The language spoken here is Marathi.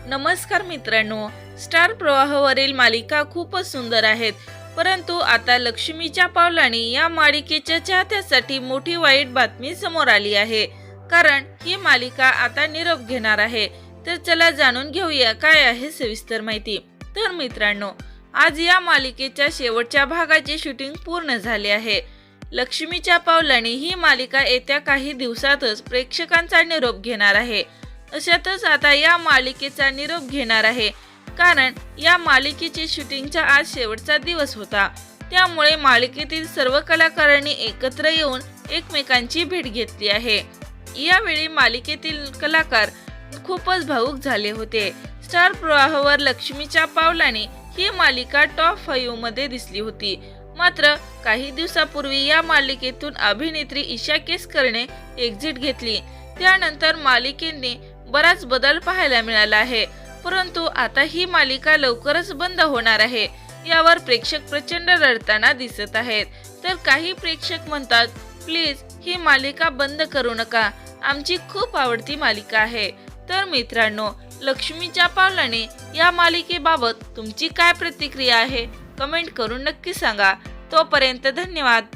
नमस्कार मित्रांनो, स्टार प्रवाहावरील मालिका खूपच सुंदर आहेत, परंतु आता लक्ष्मीच्या पावलाने या मालिकेच्या चाहत्यासाठी मोठी वाईट बातमी समोर आली आहे. कारण ही मालिका आता निरोप घेणार आहे. तर चला जाणून घेऊया काय आहे सविस्तर माहिती. तर मित्रांनो, आज या मालिकेच्या शेवटच्या भागाचे शूटिंग पूर्ण झाले आहे. लक्ष्मीच्या पावलाने ही मालिका येत्या काही दिवसातच प्रेक्षकांचा निरोप घेणार आहे. अशातच आता या मालिकेचा निरोप घेणार आहे, कारण या मालिकेचे शूटिंगचा आज शेवटचा दिवस होता. त्यामुळे मालिकेतील सर्व कलाकारांनी एकत्र येऊन एकमेकांची भेट घेतली आहे. यावेळी मालिकेतील कलाकार खूपच भावुक झाले होते. स्टार प्रवाहावर लक्ष्मीच्या पावलाने ही मालिका टॉप 5 मध्ये दिसली होती. मात्र काही दिवसापूर्वी या मालिकेतून अभिनेत्री ईशा केसकरने एक्झिट घेतली. त्यानंतर मालिकेने बराच बदल पाहायला मिळाला आहे. परंतु आता ही मालिका लवकरच बंद होणार आहे. यावर प्रेक्षक प्रचंड रडताना दिसत आहेत. तर काही प्रेक्षक म्हणतात, प्लीज ही मालिका बंद करू नका, आमची खूप आवडती मालिका आहे. तर मित्रांनो, लक्ष्मीच्या पावलाने या मालिकेबाबत तुमची काय प्रतिक्रिया आहे, कमेंट करून नक्की सांगा. तोपर्यंत धन्यवाद.